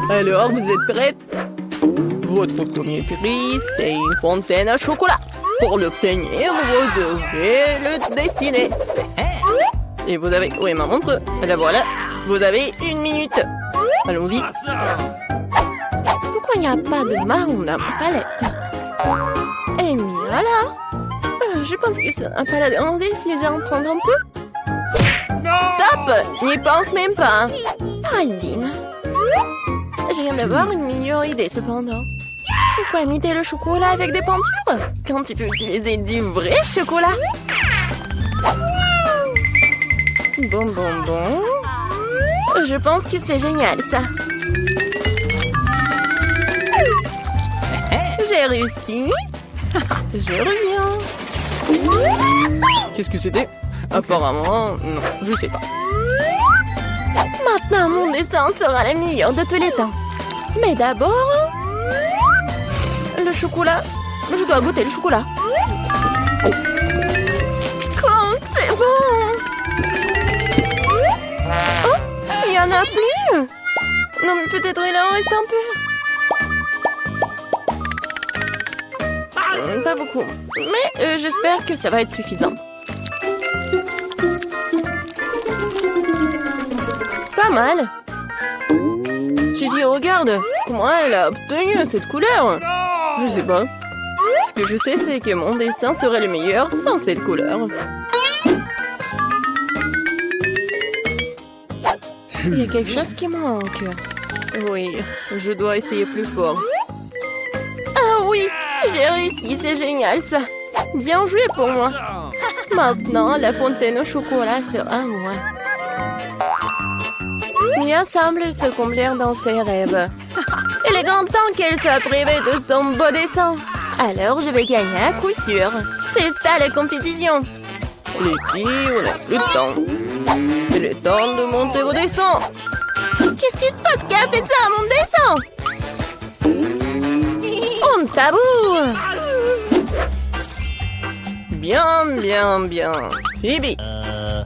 Alors, vous êtes prête? Votre premier prix, c'est une fontaine à chocolat. Pour l'obtenir, vous devrez le dessiner. Et vous avez... Où est ma montre? La voilà. Vous avez 1 minute. Allons-y. Pourquoi il n'y a pas de marron dans ma palette? Eh bien là, je pense que ça n'a pas la déranger si j'en prends un peu. Stop! N'y pense même pas. Aydin. Je viens d'avoir une meilleure idée cependant. Pourquoi imiter le chocolat avec des peintures quand tu peux utiliser du vrai chocolat? Bon. Je pense que c'est génial ça. J'ai réussi. Je reviens. Qu'est-ce que c'était? Apparemment, non, je sais pas. Maintenant, mon dessin sera le meilleur de tous les temps. Mais d'abord... le chocolat. Je dois goûter le chocolat. Comme c'est bon! Oh, il y en a plus! Non, mais peut-être il en reste un peu. Pas beaucoup. Mais j'espère que ça va être suffisant. Pas mal. Gigi, regarde. Comment elle a obtenu cette couleur? Je sais pas. Ce que je sais, c'est que mon dessin serait le meilleur sans cette couleur. Il y a quelque chose qui manque. Oui, je dois essayer plus fort. Ah oui, j'ai réussi, c'est génial ça. Bien joué pour moi. Maintenant, la fontaine au chocolat sera à moi. Mia semble se combler dans ses rêves. Il est grand temps qu'elle soit privée de son beau dessin. Alors, je vais gagner à coup sûr. C'est ça la compétition. Les filles, on n'a plus de temps. Il est temps de monter vos dessins. Qu'est-ce qui se passe? Qui a fait ça à mon dessin? On tabou. Bien. Phoebe,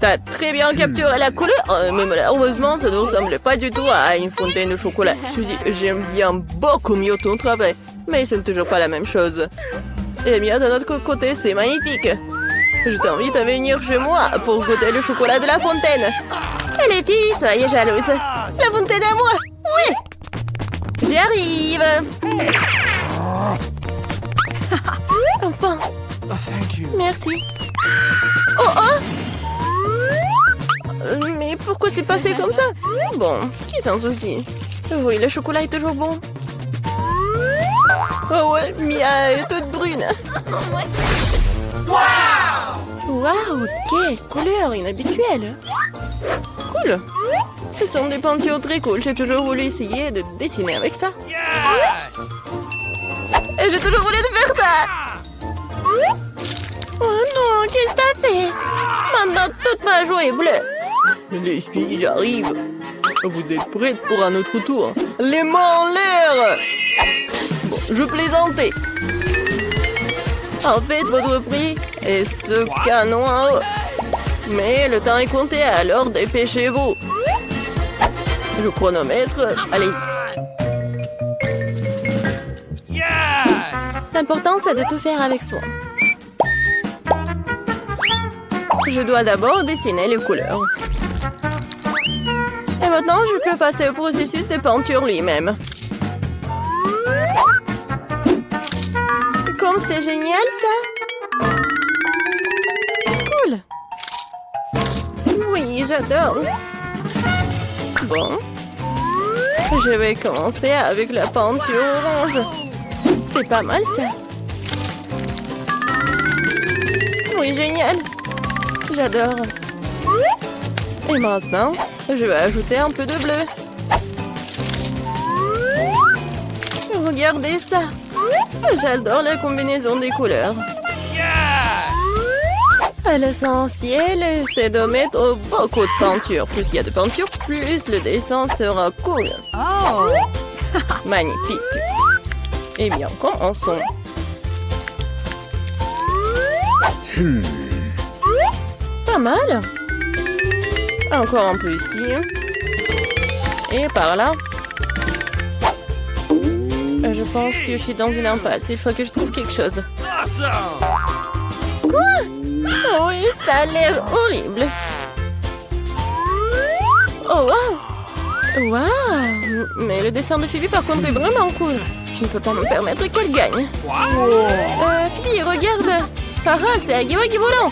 t'as très bien capturé la couleur, mais malheureusement, ça ne ressemble pas du tout à une fontaine de chocolat. Suzy, j'aime bien beaucoup mieux ton travail, mais ce n'est toujours pas la même chose. Eh bien, d'un autre côté, c'est magnifique. Je t'invite à venir chez moi pour goûter le chocolat de la fontaine. Et les filles, soyez jalouses. La fontaine à moi. Oui. J'y arrive. Enfin. Merci. Oh! Mais pourquoi c'est passé comme ça? Bon, qui s'en soucie? Oui, le chocolat est toujours bon. Oh ouais, Mia est toute brune. Waouh, quelle couleur inhabituelle. Cool. Ce sont des peintures très cool. J'ai toujours voulu essayer de dessiner avec ça. Et j'ai toujours voulu faire ça. Oh non, qu'est-ce que t'as fait? Maintenant, toute ma joie est bleue. Les filles, j'arrive. Vous êtes prêtes pour un autre tour? Les mains en l'air. Bon, je plaisantais. En fait, votre prix est ce canon en haut. Mais le temps est compté, alors dépêchez-vous. Je chronomètre. Allez-y. L'important, c'est de tout faire avec soin. Je dois d'abord dessiner les couleurs. Et maintenant, je peux passer au processus de peinture lui-même. Comme c'est génial, ça! Cool! Oui, j'adore! Bon. Je vais commencer avec la peinture orange. C'est pas mal, ça! Oui, génial! J'adore! Et maintenant, je vais ajouter un peu de bleu. Regardez ça! J'adore la combinaison des couleurs. L'essentiel, c'est de mettre beaucoup de peinture. Plus il y a de peinture, plus le dessin sera cool. Oh! Magnifique! Eh bien, commençons. Pas mal. Encore un peu ici. Et par là. Je pense que je suis dans une impasse. Il faut que je trouve quelque chose. Quoi? Oh oui, ça a l'air horrible. Oh, wow! Wow! Mais le dessin de Phoebe, par contre, est vraiment cool. Je ne peux pas me permettre qu'elle gagne. Phoebe, regarde! Ah ah, c'est Aggy Wuggy volant!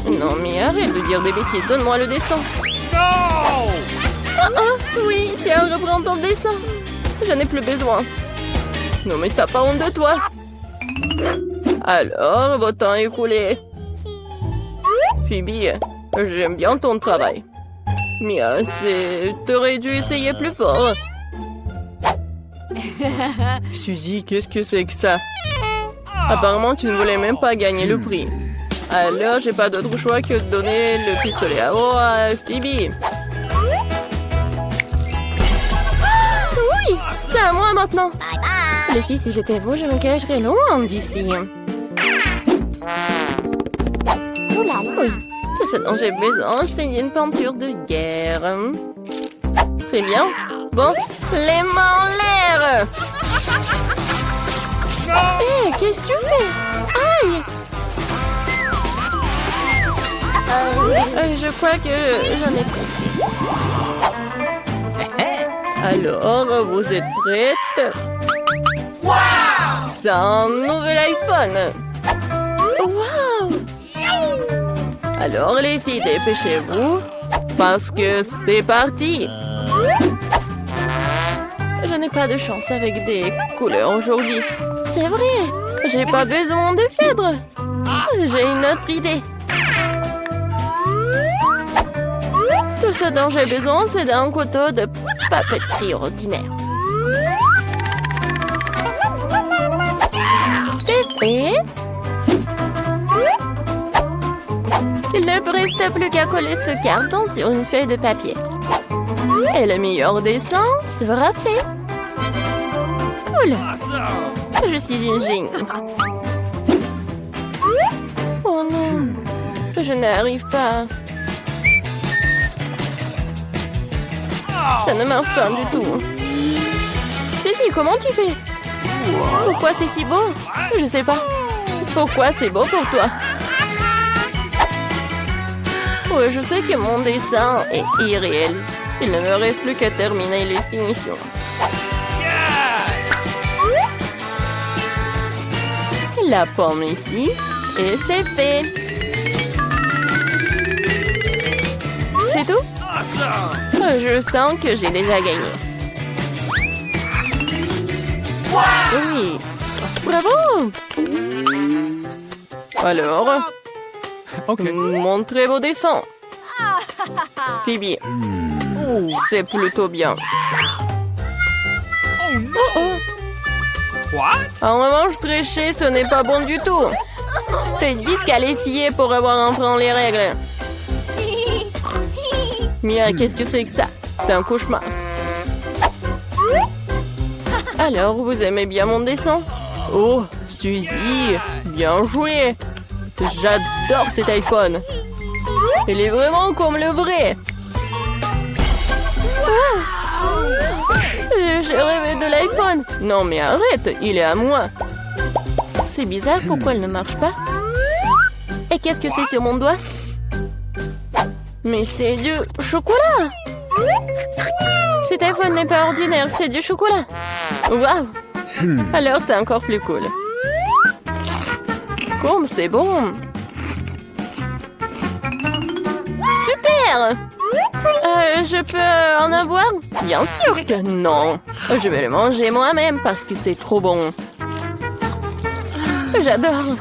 Non, mais arrête de dire des bêtises. Donne-moi le dessin. Oh, oh, oui, tiens, reprends ton dessin. J'en ai plus besoin. Non, mais t'as pas honte de toi. Alors, votre temps est écoulé. Phoebe, j'aime bien ton travail. Mais t'aurais dû essayer plus fort. Suzy, qu'est-ce que c'est que ça? Apparemment, tu ne voulais même pas gagner le prix. Alors, j'ai pas d'autre choix que de donner le pistolet à eau à Phoebe. Oui, c'est à moi maintenant. Bye bye. Les filles, si j'étais vous, je me cacherais loin d'ici. Oh là là. Tout ce dont j'ai besoin, c'est une peinture de guerre. Très bien. Bon, les mains en l'air. Hé, qu'est-ce que tu fais? Aïe. Je crois que j'en ai compris. Alors, vous êtes prêtes? Wow! C'est un nouvel iPhone. Wow! Alors, les filles, dépêchez-vous, parce que c'est parti. Je n'ai pas de chance avec des couleurs aujourd'hui. C'est vrai, j'ai pas besoin de fibre. J'ai une autre idée. Tout ce dont j'ai besoin, c'est d'un couteau de papeterie ordinaire. C'est fait. Il ne me reste plus qu'à coller ce carton sur une feuille de papier. Et le meilleur dessin sera fait. Cool. Je suis une génie. Oh non, je n'arrive pas. Ça ne marche pas du tout. Ceci, comment tu fais? Pourquoi c'est si beau? Je sais pas. Pourquoi c'est beau pour toi? Ouais, je sais que mon dessin est irréel. Il ne me reste plus qu'à terminer les finitions. La pomme ici. Et c'est fait. C'est tout? Je sens que j'ai déjà gagné. Oui. Bravo! Alors, montrez vos dessins. Phoebe, c'est plutôt bien. Oh oh. En revanche, tricher, ce n'est pas bon du tout. T'es disqualifié pour avoir enfreint les règles. Mia, qu'est-ce que c'est que ça? C'est un cauchemar. Alors, vous aimez bien mon dessin? Oh, Suzy, bien joué. J'adore cet iPhone. Il est vraiment comme le vrai. Ah, je rêvais de l'iPhone. Non, mais arrête, il est à moi. C'est bizarre, pourquoi il ne marche pas? Et qu'est-ce que c'est sur mon doigt? Mais c'est du chocolat! Cet iPhone n'est pas ordinaire, c'est du chocolat! Waouh! Alors c'est encore plus cool. Comme c'est bon! Super! Je peux en avoir? Bien sûr que non! Je vais le manger moi-même parce que c'est trop bon. J'adore!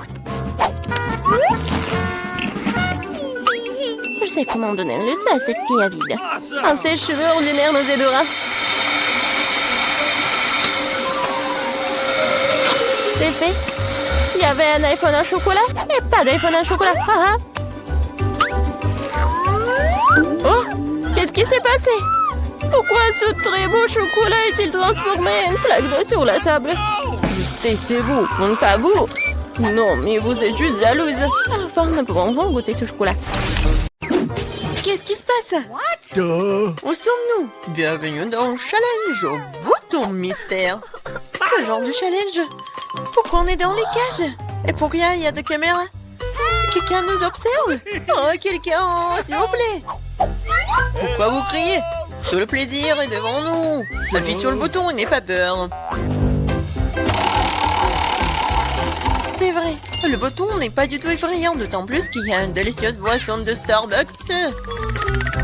Je sais comment donner le ça à cette fille avide. Un sèche-cheveux ordinaire nous aidera. C'est fait. Il y avait un iPhone à chocolat et pas d'iPhone à chocolat. Ah, ah. Oh, qu'est-ce qui s'est passé? Pourquoi ce très beau chocolat est-il transformé en une flaque d'eau sur la table? Je sais, c'est vous, pas vous. Non, mais vous êtes juste jalouse. Enfin, nous pouvons goûter ce chocolat. Qu'est-ce qui se passe? Où sommes-nous? Bienvenue dans le challenge au bouton mystère. quel genre de challenge? Pourquoi on est dans les cages? Et pourquoi il y a des caméras? Quelqu'un nous observe? Oh, quelqu'un, s'il vous plaît! Pourquoi vous criez? Tout le plaisir est devant nous! Appuie sur le bouton et n'aie pas peur! C'est vrai, le bouton n'est pas du tout effrayant, d'autant plus qu'il y a une délicieuse boisson de Starbucks.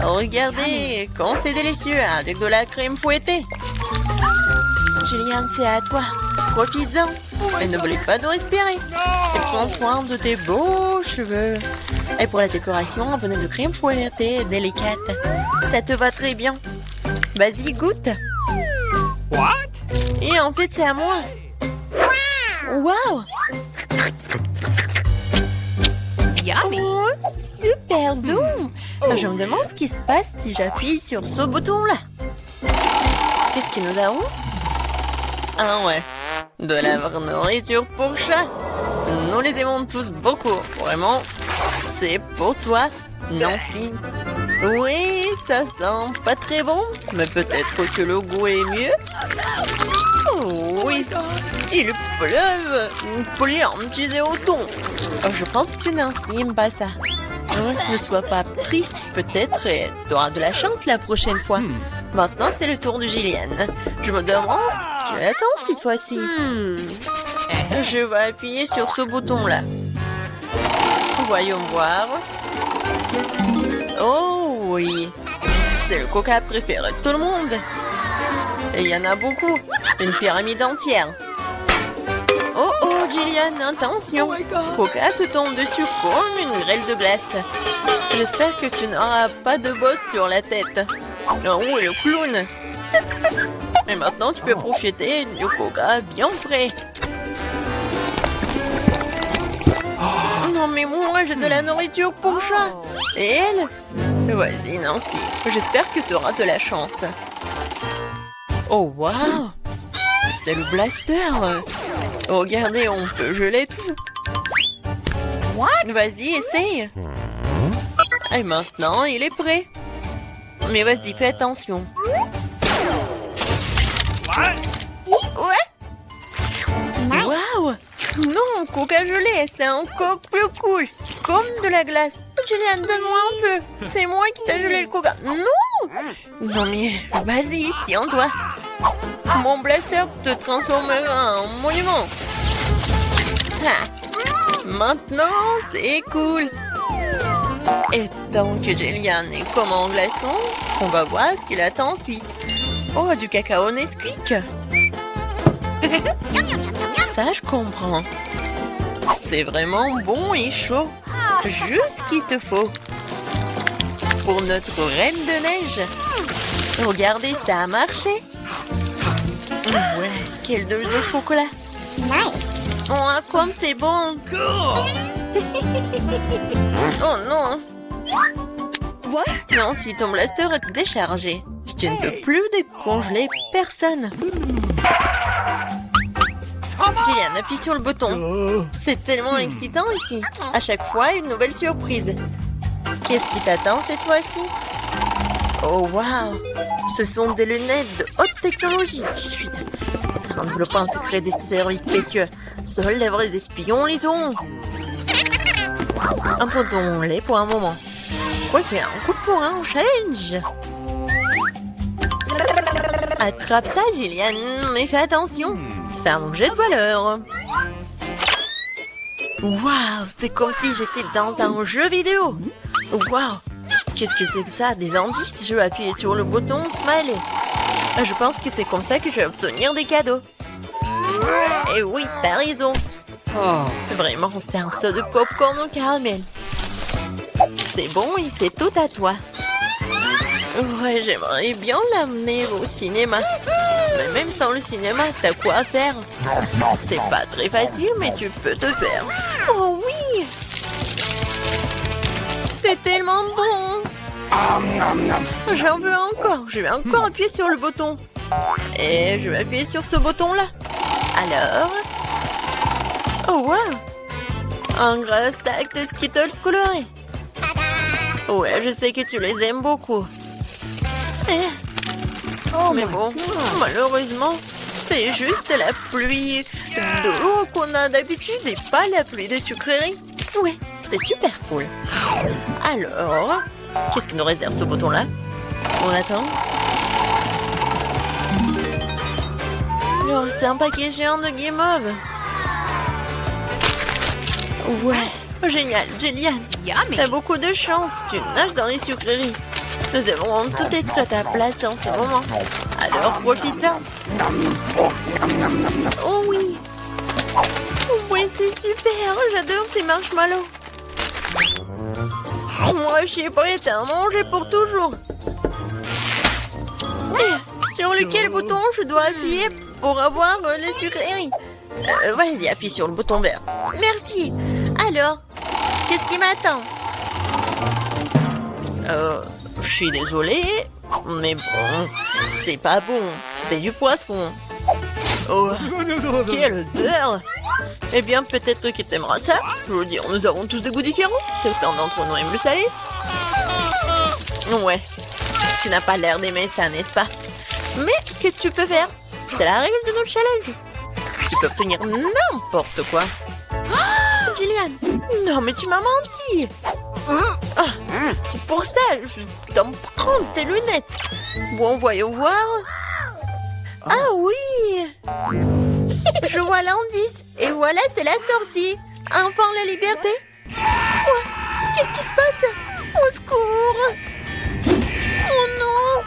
Regardez, quand c'est délicieux, avec de la crème fouettée. Julian, c'est à toi. Profites-en. Et n'oublie pas de respirer. Et prends soin de tes beaux cheveux. Et pour la décoration, un bonnet de crème fouettée délicate. Ça te va très bien. Vas-y, goûte. What? Et en fait, c'est à moi. Waouh! Yummy. Oh, super doux! Je me demande ce qui se passe si j'appuie sur ce bouton-là. Qu'est-ce que nous avons? Ah ouais, de la vraie nourriture pour chat. Nous les aimons tous beaucoup. Vraiment, c'est pour toi, Nancy. Oui, ça sent pas très bon, mais peut-être que le goût est mieux. Oh oui, il pleuve. Plein, tu es au thon. Je pense que Nancy n'aime pas ça. Ne sois pas triste, peut-être, et tu auras de la chance la prochaine fois. Maintenant, c'est le tour de Gillian. Je me demande ce qu'il attend cette fois-ci. Je vais appuyer sur ce bouton-là. Voyons voir. Oh oui, c'est le coca préféré de tout le monde. Et il y en a beaucoup, une pyramide entière. Oh oh, Gillian, attention. Coca te tombe dessus comme une grêle de glace. J'espère que tu n'auras pas de bosse sur la tête. Oh, le clown. Et maintenant, tu peux profiter du coca bien frais. Non, mais moi, j'ai de la nourriture pour chat. Et elle? Vas-y, Nancy. J'espère que tu auras de la chance. Oh, waouh! C'est le blaster. Regardez, on peut geler tout. Vas-y, essaye. Et maintenant, il est prêt. Mais vas-y, fais attention. Ouais? Waouh! Non, coca gelé, c'est encore plus cool. Comme de la glace. Julian, donne-moi un peu. C'est moi qui t'ai gelé le coca. Non! Non mais, vas-y, tiens-toi. Mon blaster te transformera en monument. Ah. Maintenant, c'est cool. Et tant que Julian est comme en glaçon, on va voir ce qu'il attend ensuite. Oh, du cacao Nesquik. Ça, je comprends. C'est vraiment bon et chaud. Juste ce qu'il te faut. Pour notre reine de neige. Regardez, ça a marché. Ouais, quelle dose de chocolat. Oh, comme c'est bon. Oh non. Non, si ton blaster est déchargé, tu ne peux plus décongeler personne. Gillian, appuie sur le bouton. C'est tellement excitant ici. À chaque fois, une nouvelle surprise. Qu'est-ce qui t'attend cette fois-ci? Oh, waouh! Ce sont des lunettes de haute technologie. Chut! Ça ne développe pas un secret des services spéciaux. Seuls les vrais espions les ont. Imposons-les pour un moment. Quoique, un coup de poing au challenge. Attrape ça, Gillian, mais fais attention. C'est un objet de valeur. Waouh, c'est comme si j'étais dans un jeu vidéo. Waouh, qu'est-ce que c'est que ça? Des indices? Je vais appuyer sur le bouton Smiley. Je pense que c'est comme ça que je vais obtenir des cadeaux. Et oui, t'as raison. Vraiment, c'est un saut de popcorn au caramel. C'est bon et c'est tout à toi. Ouais, j'aimerais bien l'amener au cinéma. Mais même sans le cinéma, t'as quoi à faire? C'est pas très facile, mais tu peux te faire. Oh oui! C'est tellement bon! J'en veux encore. Je vais encore appuyer sur le bouton. Et je vais appuyer sur ce bouton-là. Alors... Oh, wow! Un gros stack de Skittles colorés. Ouais, je sais que tu les aimes beaucoup. Mais bon, malheureusement, C'est juste la pluie d'eau qu'on a d'habitude et pas la pluie de sucreries. Ouais, c'est super cool. Alors, qu'est-ce qui nous réserve ce bouton-là? On attend. Oh, c'est un paquet géant de guimauve. Ouais, génial, Jillian. Yummy. T'as beaucoup de chance, tu nages dans les sucreries. Nous avons tout être à ta place en ce moment. Alors profite-en. Oh oui. Oui, c'est super, j'adore ces marshmallows. Moi, je suis prête à en manger pour toujours. Sur lequel bouton je dois appuyer pour avoir les sucreries? Vas-y, appuie sur le bouton vert. Merci. Alors, qu'est-ce qui m'attend? Je suis désolée, mais bon, c'est pas bon. C'est du poisson. Oh, quelle odeur! Eh bien, peut-être que t'aimeras ça. Je veux dire, nous avons tous des goûts différents. Certains d'entre nous aiment le salé. Ouais, tu n'as pas l'air d'aimer ça, n'est-ce pas? Mais qu'est-ce que tu peux faire? C'est la règle de notre challenge. Tu peux obtenir n'importe quoi. Oh, Jillian, non mais tu m'as menti. C'est pour ça, je dois me prendre tes lunettes. Bon, voyons voir. Ah oui. Je vois l'indice. Et voilà, c'est la sortie. Enfin, la liberté. Quoi? Qu'est-ce qui se passe? Au secours. Oh non.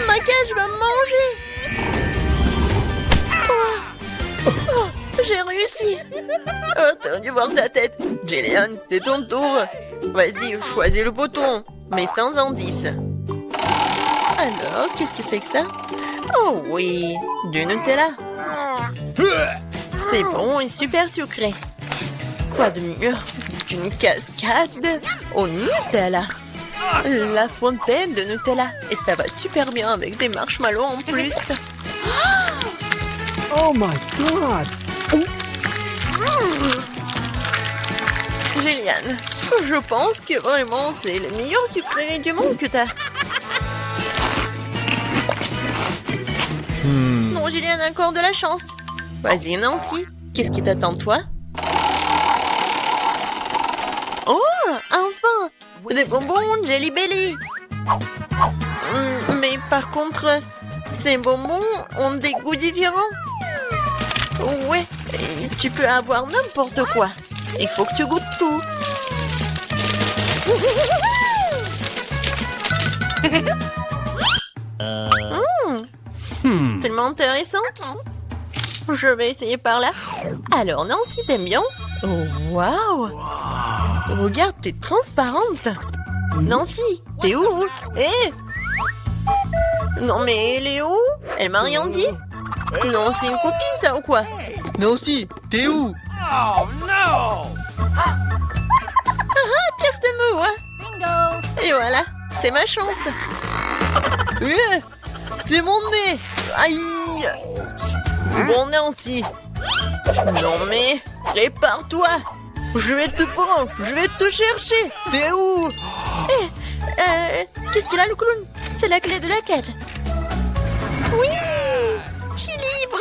Ma cage va me manger. Oh, j'ai réussi. Oh, t'as dû voir ta tête. Jillian, c'est ton tour. Vas-y, choisis le bouton, mais sans indice. Alors, qu'est-ce que c'est que ça? Oh oui, du Nutella. C'est bon et super sucré. Quoi de mieux qu'une cascade au Nutella? La fontaine de Nutella. Et ça va super bien avec des marshmallows en plus. Oh my god! Jillian, je pense que vraiment c'est le meilleur sucrerie du monde que t'as. Non, Jillian a encore de la chance. Vas-y, Nancy, qu'est-ce qui t'attend, toi? Oh, enfin! Des bonbons Jelly Belly. Mais par contre, ces bonbons ont des goûts différents. Ouais, et tu peux avoir n'importe quoi. Il faut que tu goûtes tout. Tellement intéressant. Je vais essayer par là. Alors, Nancy, t'aimes bien? Oh, waouh! Regarde, t'es transparente. Nancy, t'es où? Eh! Non, mais elle est où? Elle m'a rien dit? Non, c'est une copine, ça, ou quoi? Nancy, t'es où? Oh no! Personne me voit. Bingo. Et voilà, c'est ma chance. C'est mon nez! Aïe! Bon, Nancy. Non, mais prépare-toi. Je vais te prendre, je vais te chercher. T'es où? Qu'est-ce qu'il a, le clown? C'est la clé de la cage. Oui! Je suis libre.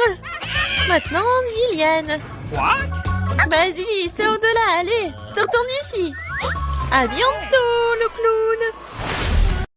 Maintenant, Jillian. What? Vas-y, sors de là, allez, sortons d'ici. À bientôt, le clown.